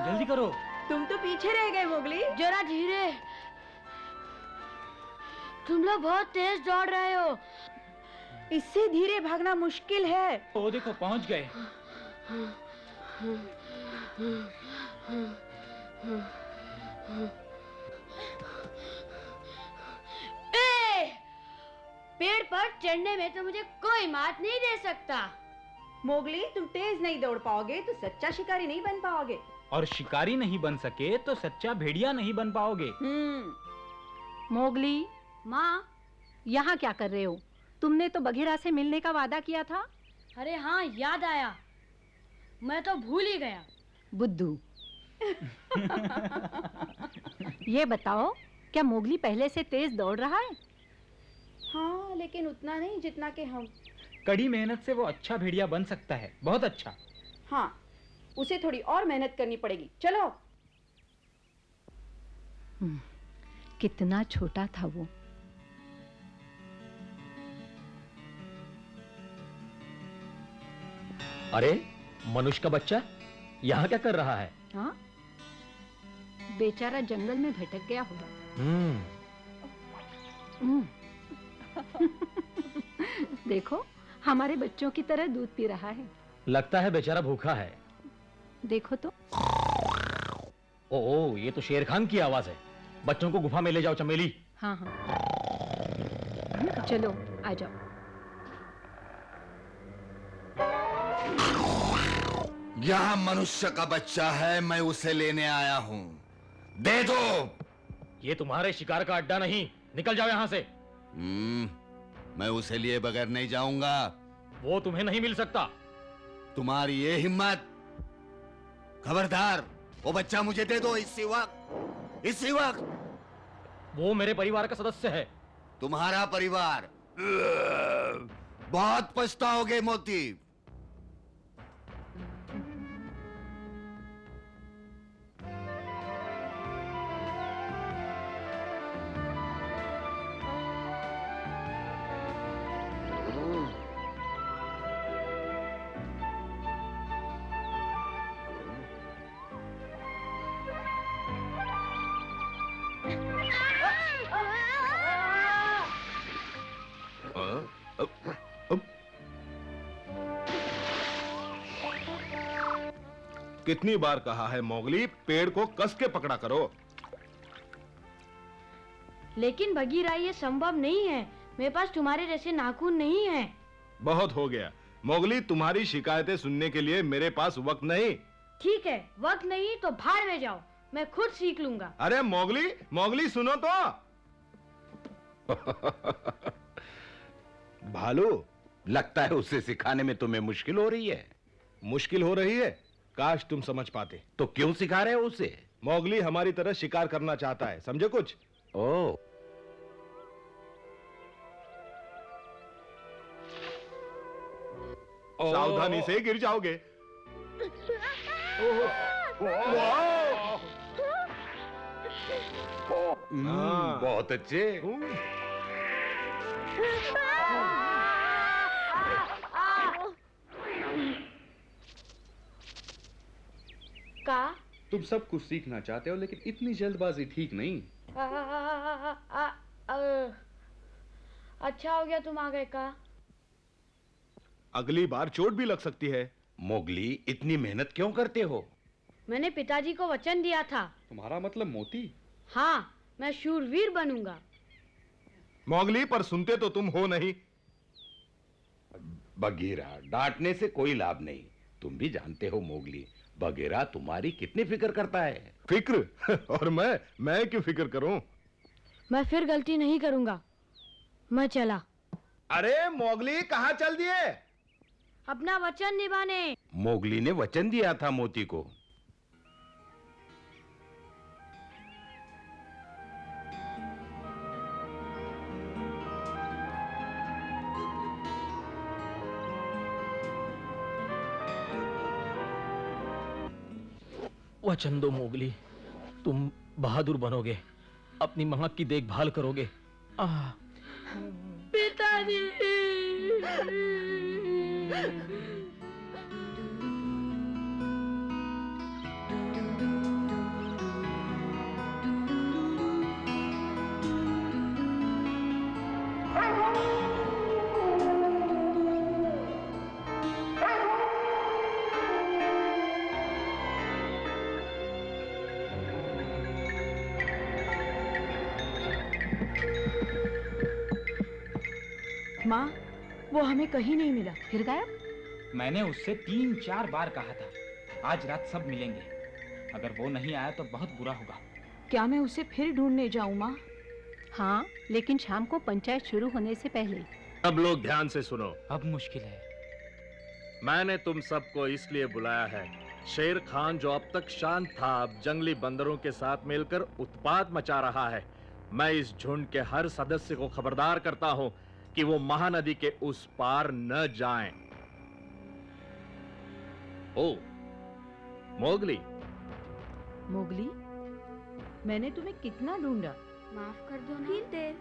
जल्दी करो। तुम तो पीछे रह गए मोगली। जरा धीरे, तुम लोग बहुत तेज दौड़ रहे हो। इससे धीरे भागना मुश्किल है। वो देखो पहुंच गए। पेड़ पर चढ़ने में तो मुझे कोई मात नहीं दे सकता। मोगली, तुम तेज नहीं दौड़ पाओगे तो सच्चा शिकारी नहीं बन पाओगे। और शिकारी नहीं बन सके तो सच्चा भेड़िया नहीं बन पाओगे। मोगली, माँ, यहाँ क्या कर रहे हो? तुमने तो बघेरा से मिलने का वादा किया था। अरे हाँ, याद आया, मैं तो भूल ही गया। बुद्धू। ये बताओ, क्या मोगली पहले से तेज दौड़ रहा है? हाँ, लेकिन उतना नहीं जितना कि हम। कड़ी मेहनत से वो अच्छा भेड़िया बन सकता है, बहुत अच्छा। हाँ, उसे थोड़ी और मेहनत करनी पड़ेगी। चलो। कितना छोटा था वो। अरे, मनुष्य का बच्चा यहाँ क्या कर रहा है? हाँ, बेचारा जंगल में भटक गया होगा। देखो, हमारे बच्चों की तरह दूध पी रहा है। लगता है बेचारा भूखा है। देखो तो। ओह, ये तो शेर खान की आवाज है। बच्चों को गुफा में ले जाओ चमेली। हाँ हाँ, चलो आ जाओ। यहाँ मनुष्य का बच्चा है, मैं उसे लेने आया हूँ। दे दो। ये तुम्हारे शिकार का अड्डा नहीं, निकल जाओ यहाँ से। मैं उसे लिए बगैर नहीं जाऊंगा। वो तुम्हें नहीं मिल सकता। तुम्हारी ये हिम्मत? खबरदार, वो बच्चा मुझे दे दो इसी वक्त, इसी वक्त। वो मेरे परिवार का सदस्य है। तुम्हारा परिवार? बहुत पछताओगे मोती। कितनी बार कहा है मोगली, पेड़ को कस के पकड़ा करो। लेकिन बगीरा, ये संभव नहीं है। मेरे पास तुम्हारे जैसे नाखून नहीं है। बहुत हो गया मोगली, तुम्हारी शिकायतें सुनने के लिए मेरे पास वक्त नहीं। ठीक है, वक्त नहीं तो भाड़ में जाओ, मैं खुद सीख लूंगा। अरे मोगली, मोगली सुनो तो। भालू, लगता है उसे सिखाने में तुम्हें मुश्किल हो रही है। मुश्किल हो रही है? काश तुम समझ पाते। तो क्यों सिखा रहे हो उसे? मोगली हमारी तरह शिकार करना चाहता है, समझे कुछ? ओह, सावधानी से गिर जाओगे। बहुत अच्छे। का? तुम सब कुछ सीखना चाहते हो, लेकिन इतनी जल्दबाजी ठीक नहीं। अच्छा हो गया तुम आ गए का। अगली बार चोट भी लग सकती है। मोगली, इतनी मेहनत क्यों करते हो? मैंने पिताजी को वचन दिया था। तुम्हारा मतलब मोती? हाँ, मैं शूरवीर बनूंगा। मोगली, पर सुनते तो तुम हो नहीं। बघीरा, डांटने से कोई लाभ नहीं। तुम भी जानते हो मोगली, बघेरा तुम्हारी कितनी फिक्र करता है। फिक्र? और मैं क्यों फिक्र करूं? मैं फिर गलती नहीं करूंगा। मैं चला। अरे मोगली, कहां चल दिए? अपना वचन निभाने। मोगली ने वचन दिया था मोती को। वचन दो मोगली, तुम बहादुर बनोगे, अपनी मां की देखभाल करोगे। पिताजी। माँ, वो हमें कहीं नहीं मिला। फिर गायब? मैंने उससे 3-4 बार कहा था आज रात सब मिलेंगे। अगर वो नहीं आया तो बहुत बुरा होगा। क्या मैं उसे फिर ढूंढने जाऊँ माँ? हाँ, लेकिन शाम को पंचायत शुरू होने से पहले। सब लोग ध्यान से सुनो। अब मुश्किल है। मैंने तुम सबको इसलिए बुलाया है, शेर खान जो अब तक शांत था, अब जंगली बंदरों के साथ मिलकर उत्पात मचा रहा है। मैं इस झुंड के हर सदस्य को खबरदार करता हूं कि वो महानदी के उस पार न जाएं। ओ, मोगली। मोगली, मैंने तुम्हें कितना ढूंढा। माफ कर दो ना।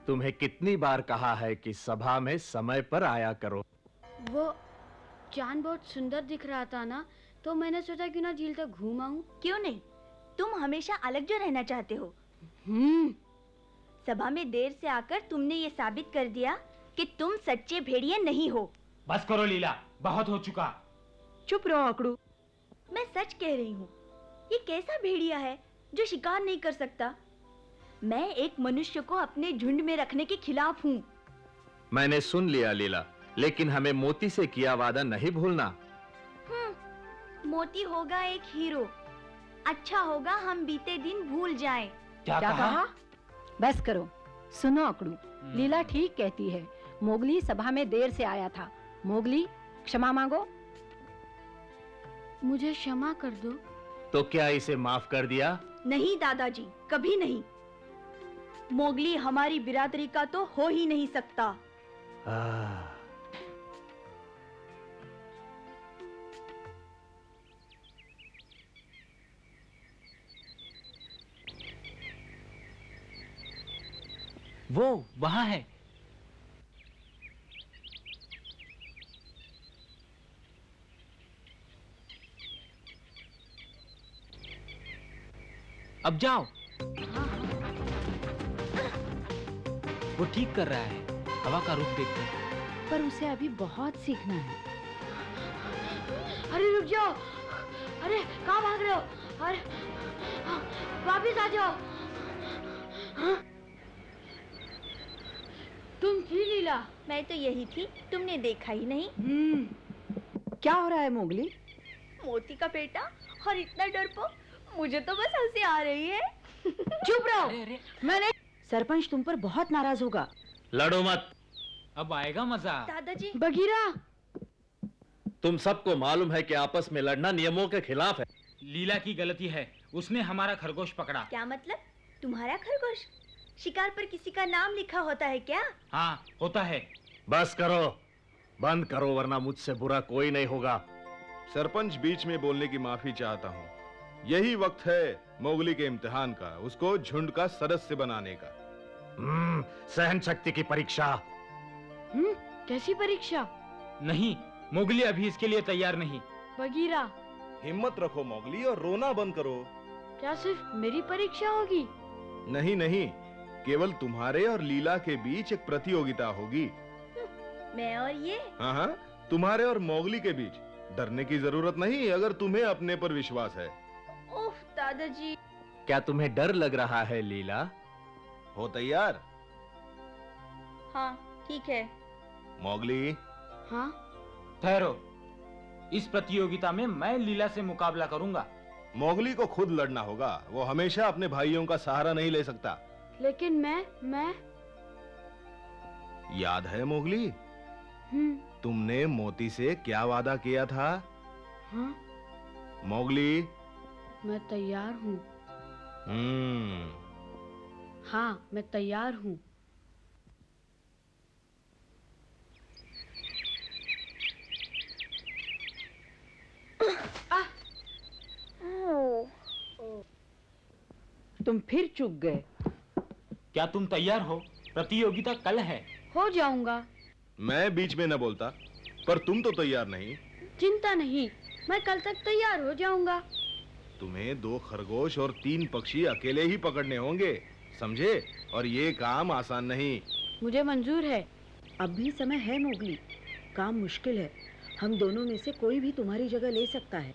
तुम्हें कितनी बार कहा है कि सभा में समय पर आया करो। वो चांद बहुत सुंदर दिख रहा था ना, तो मैंने सोचा क्यों ना झील तक घूम आऊं। क्यों नहीं, तुम हमेशा अलग जो रहना चाहते हो। सभा में देर से आकर तुमने ये साबित कर दिया कि तुम सच्चे भेड़िए नहीं हो। बस करो लीला, बहुत हो चुका। चुप रहो अकड़ू। मैं सच कह रही हूँ, ये कैसा भेड़िया है जो शिकार नहीं कर सकता। मैं एक मनुष्य को अपने झुंड में रखने के खिलाफ हूँ। मैंने सुन लिया लीला, लेकिन हमें मोती से किया वादा नहीं भूलना। मोती होगा एक हीरो। अच्छा होगा हम बीते दिन भूल जाएं। क्या कहा? बस करो। सुनो अकड़ू, लीला ठीक कहती है। मोगली सभा में देर से आया था। मोगली, क्षमा मांगो। मुझे क्षमा कर दो। तो क्या इसे माफ कर दिया? नहीं दादाजी, कभी नहीं। मोगली हमारी बिरादरी का तो हो ही नहीं सकता। वो वहां है। अब जाओ। वो ठीक कर रहा है, हवा का रुख देखते हैं। पर उसे अभी बहुत सीखना है। अरे रुक जाओ। अरे कहाँ भाग रहे हो? अरे वापिस आ जाओ। तुम थी लीला? मैं तो यही थी, तुमने देखा ही नहीं। क्या हो रहा है मोगली? मोती का बेटा और इतना डरपोक, मुझे तो बस हंसी आ रही है। चुप रहो। मैंने सरपंच तुम पर बहुत नाराज होगा। लड़ो मत। अब आएगा मजा। दादाजी। बगीरा, तुम सबको मालूम है कि आपस में लड़ना नियमों के खिलाफ है। लीला की गलती है, उसने हमारा खरगोश पकड़ा। क्या मतलब? तुम्हारा खरगोश? शिकार पर किसी का नाम लिखा होता है क्या? हाँ, होता है। बस करो, बंद करो, वरना मुझसे बुरा कोई नहीं होगा। सरपंच, बीच में बोलने की माफी चाहता हूँ। यही वक्त है मोगली के इम्तिहान का, उसको झुंड का सदस्य बनाने का। सहन शक्ति की परीक्षा। कैसी परीक्षा? नहीं, मोगली अभी इसके लिए तैयार नहीं। बगीरा, हिम्मत रखो मोगली और रोना बंद करो। क्या सिर्फ मेरी परीक्षा होगी? नहीं नहीं, केवल तुम्हारे और लीला के बीच एक प्रतियोगिता होगी। मैं और ये? हाँ हाँ, तुम्हारे और मोगली के बीच। डरने की जरूरत नहीं अगर तुम्हें अपने पर विश्वास है। ओह दादाजी। क्या तुम्हें डर लग रहा है लीला? हो तैयार? हाँ ठीक है। मोगली। हाँ? ठहरो, इस प्रतियोगिता में मैं लीला से मुकाबला करूंगा। मोगली को खुद लड़ना होगा, वो हमेशा अपने भाइयों का सहारा नहीं ले सकता। लेकिन मैं याद है मोगली, तुमने मोती से क्या वादा किया था? हाँ? मोगली। मैं तैयार हूँ। हाँ, मैं तैयार हूँ। तुम फिर चूक गए। क्या तुम तैयार हो? प्रतियोगिता कल है। हो जाऊंगा। मैं बीच में न बोलता, पर तुम तो तैयार नहीं। चिंता नहीं, मैं कल तक तैयार हो जाऊंगा। तुम्हें 2 खरगोश और 3 पक्षी अकेले ही पकड़ने होंगे, समझे? और ये काम आसान नहीं। मुझे मंजूर है। अब भी समय है मोगली, काम मुश्किल है। हम दोनों में से कोई भी तुम्हारी जगह ले सकता है।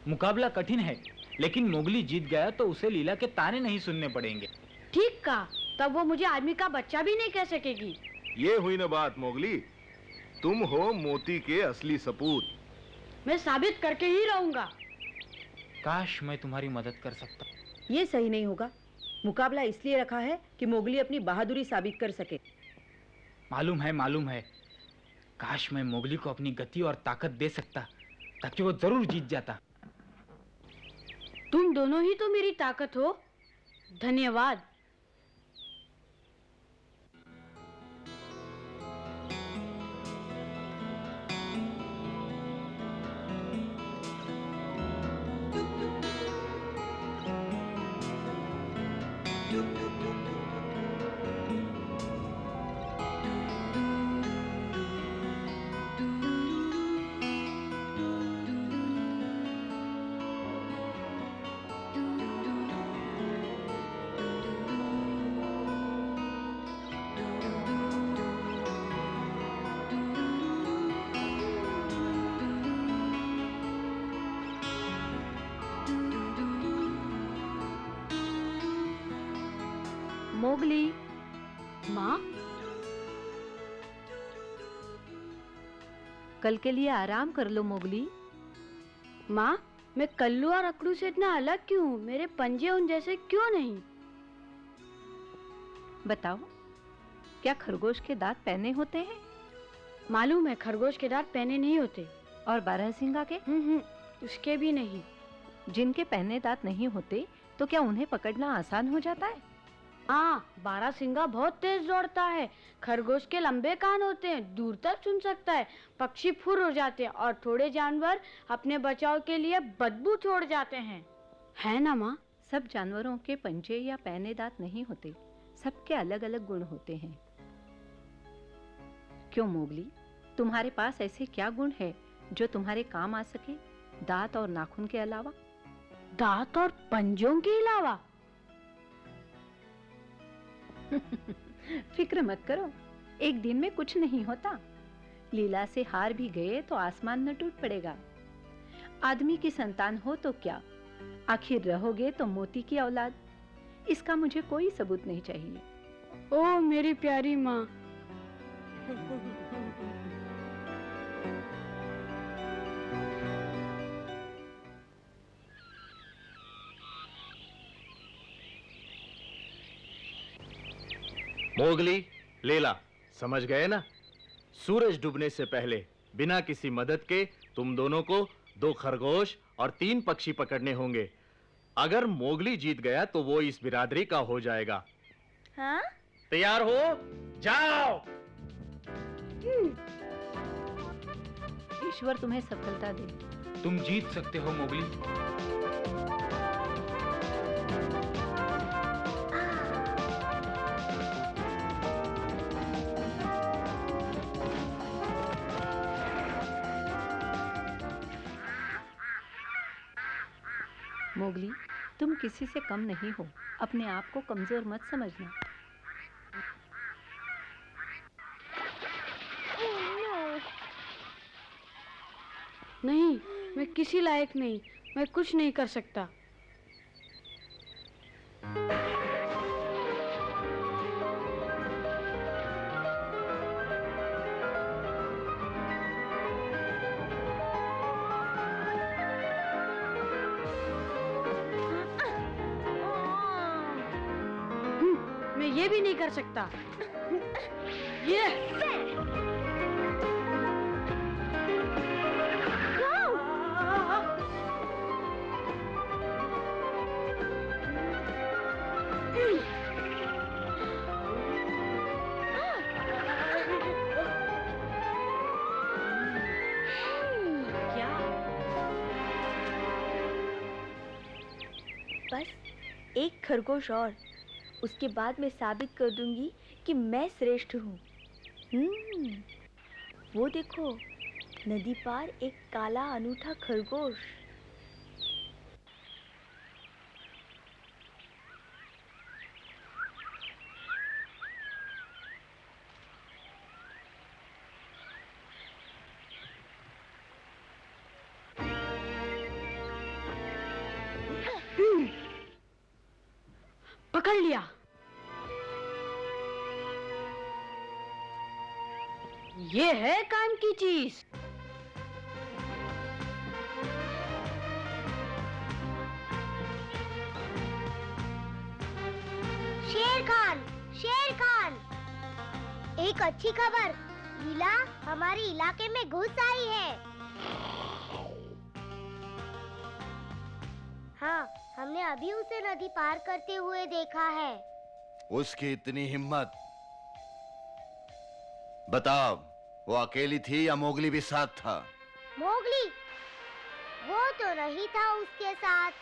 मुकाबला कठिन है, लेकिन मोगली जीत गया तो उसे लीला के ताने नहीं सुनने पड़ेंगे। ठीक कहा, तब वो मुझे आदमी का बच्चा भी नहीं कह सकेगी। ये हुई ना बात मोगली। तुम हो मोती के असली सपूत। मैं साबित करके ही रहूंगा। काश मैं तुम्हारी मदद कर सकता। ये सही नहीं होगा। मुकाबला इसलिए रखा है कि मोगली अपनी बहादुरी साबित कर सके। मालूम है। काश मैं मोगली को अपनी गति और ताकत दे सकता, ताकि वो जरूर जीत जाता। तुम दोनों ही तो मेरी ताकत हो। धन्यवाद। मोगली, माँ, कल के लिए आराम कर लो मोगली। माँ, मैं कल्लू और अकड़ू से इतना अलग क्यों हूँ? मेरे पंजे उन जैसे क्यों नहीं? बताओ, क्या खरगोश के दांत पहने होते हैं? मालूम है, खरगोश के दांत पहने नहीं होते। और बारहसिंगा के? उसके भी नहीं। जिनके पहने दांत नहीं होते तो क्या उन्हें पकड़ना आसान हो जाता है? हाँ, बारहसिंगा बहुत तेज दौड़ता है। खरगोश के लंबे कान होते हैं, दूर तक सुन सकता है। पक्षी फुर हो जाते हैं और थोड़े जानवर अपने बचाव के लिए बदबू छोड़ जाते हैं। है ना माँ? सब जानवरों के पंजे या पहने दांत नहीं होते, सबके अलग अलग गुण होते हैं। क्यों मोगली, तुम्हारे पास ऐसे क्या गुण है जो तुम्हारे काम आ सके, दांत और नाखून के अलावा? दांत और पंजों के अलावा? फिक्र मत करो, एक दिन में कुछ नहीं होता। लीला से हार भी गए तो आसमान न टूट पड़ेगा। आदमी की संतान हो तो क्या, आखिर रहोगे तो मोती की औलाद। इसका मुझे कोई सबूत नहीं चाहिए। ओ मेरी प्यारी माँ। मोगली, लीला, समझ गए ना? सूरज डूबने से पहले बिना किसी मदद के तुम दोनों को 2 खरगोश और 3 पक्षी पकड़ने होंगे। अगर मोगली जीत गया तो वो इस बिरादरी का हो जाएगा। हाँ? तैयार हो? जाओ। ईश्वर तुम्हें सफलता दे। तुम जीत सकते हो मोगली। मोगली, तुम किसी से कम नहीं हो, अपने आप को कमजोर मत समझना। नहीं, मैं किसी लायक नहीं, मैं कुछ नहीं कर सकता। मैं ये भी नहीं कर सकता। ये बस एक खरगोश और, उसके बाद मैं साबित कर दूंगी कि मैं श्रेष्ठ हूँ। वो देखो, नदी पार एक काला अनूठा खरगोश। पकड़ लिया। ये है काम की चीज। शेर खान, एक अच्छी खबर, लीला हमारे इलाके में घुस आई है। हाँ, हमने अभी उसे नदी पार करते हुए देखा है। उसकी इतनी हिम्मत! बताओ, वो अकेली थी या मोगली भी साथ था? मोगली, वो तो नहीं था उसके साथ।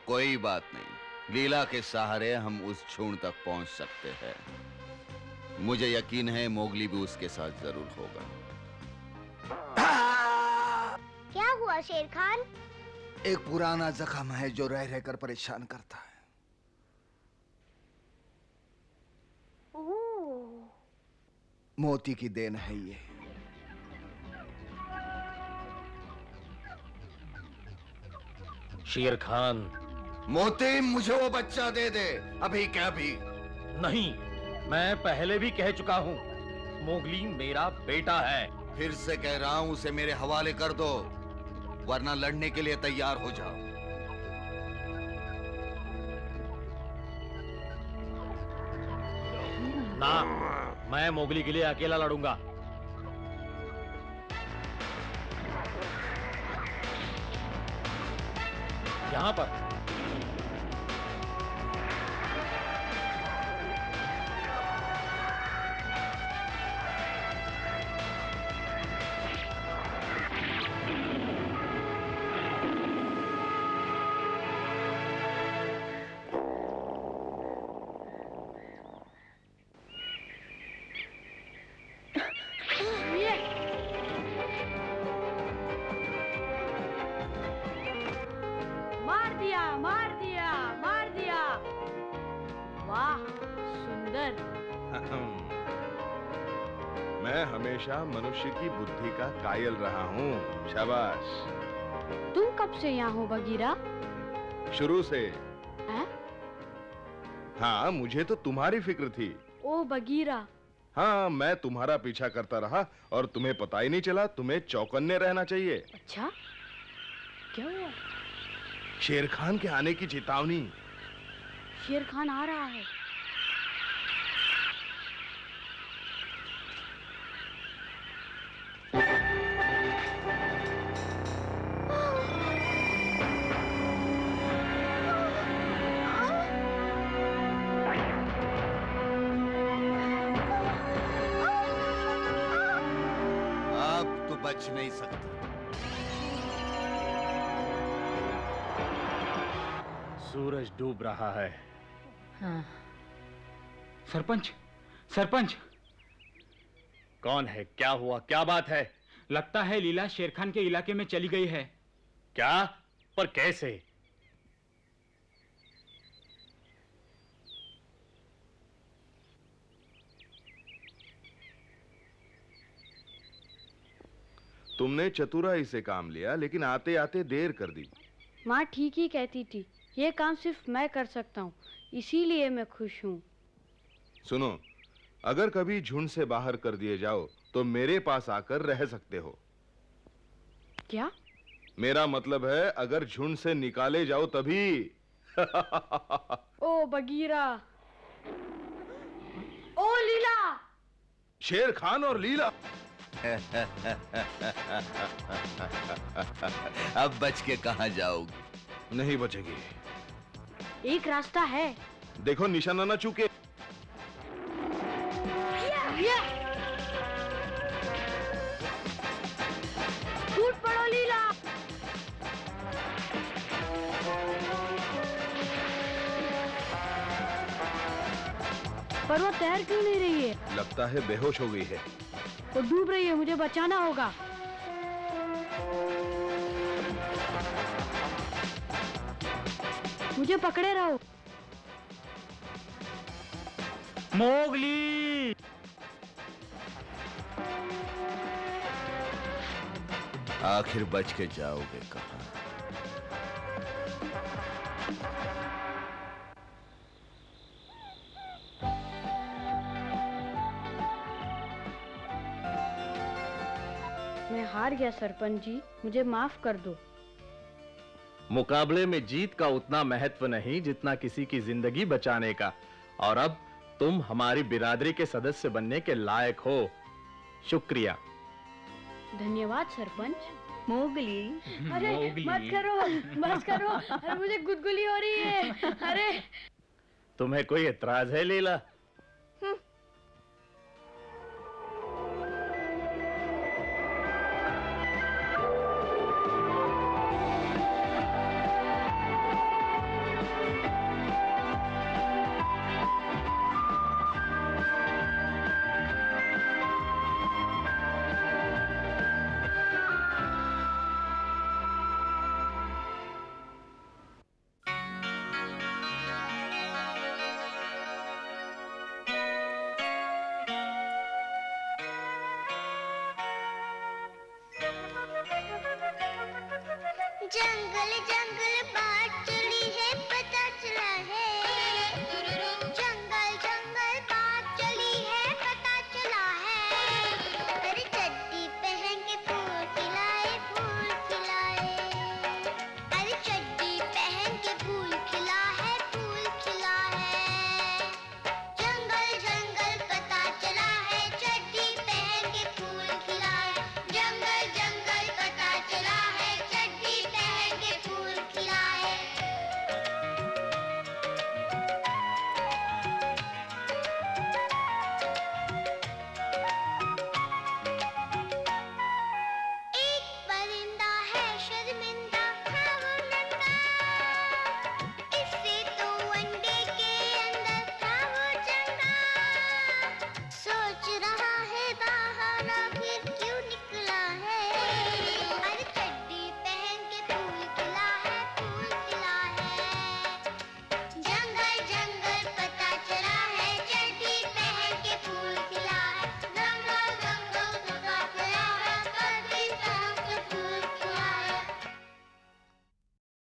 कोई बात नहीं, लीला के सहारे हम उस झुंड तक पहुंच सकते हैं। मुझे यकीन है मोगली भी उसके साथ जरूर होगा। क्या हुआ शेर खान? एक पुराना जख्म है जो रह रहकर परेशान करता है। मोती की देन है ये। शेर खान, मोती, मुझे वो बच्चा दे दे, अभी क्या अभी। नहीं, मैं पहले भी कह चुका हूँ, मोगली मेरा बेटा है। फिर से कह रहा हूँ, उसे मेरे हवाले कर दो, वरना लड़ने के लिए तैयार हो जाओ। ना, मैं मोगली के लिए अकेला लड़ूंगा। यहाँ पर मार दिया। वाह, सुंदर। मैं हमेशा मनुष्य की बुद्धि का कायल रहा हूँ। शाबाश। तुम कब से यहाँ हो बगीरा? शुरू से। हैं? हाँ, मुझे तो तुम्हारी फिक्र थी। ओ बगीरा। हाँ, मैं तुम्हारा पीछा करता रहा और तुम्हें पता ही नहीं चला। तुम्हें चौकन्ने रहना चाहिए। अच्छा, क्या हुआ? शेर खान के आने की चेतावनी। शेर खान आ रहा है। अब तो बच नहीं सकता। सूरज डूब रहा है। हाँ। सरपंच, सरपंच। कौन है? क्या हुआ? क्या बात है? लगता है लीला शेर खान के इलाके में चली गई है। क्या? पर कैसे? तुमने चतुराई से काम लिया, लेकिन आते आते देर कर दी। माँ ठीक ही कहती थी, ये काम सिर्फ मैं कर सकता हूँ, इसीलिए मैं खुश हूँ। सुनो, अगर कभी झुंड से बाहर कर दिए जाओ तो मेरे पास आकर रह सकते हो। क्या? मेरा मतलब है, अगर झुंड से निकाले जाओ तभी। ओ बगीरा। ओ लीला। शेर खान और लीला। अब बच के कहां जाओगी? नहीं बचेगी। एक रास्ता है। देखो निशाना ना चूके। टूट पड़ो लीला। पर वो तैर क्यों नहीं रही है? लगता है बेहोश हो गई है। वो डूब रही है, मुझे बचाना होगा। मुझे पकड़े रहो। मोगली! आखिर बच के जाओगे कहां? हार गया सरपंच जी, मुझे माफ कर दो। मुकाबले में जीत का उतना महत्व नहीं जितना किसी की जिंदगी बचाने का। और अब तुम हमारी बिरादरी के सदस्य बनने के लायक हो। शुक्रिया। धन्यवाद सरपंच। मोगली, अरे मत करो, बस करो, अरे मुझे गुदगुली हो रही है। अरे तुम्हें कोई एतराज है लीला?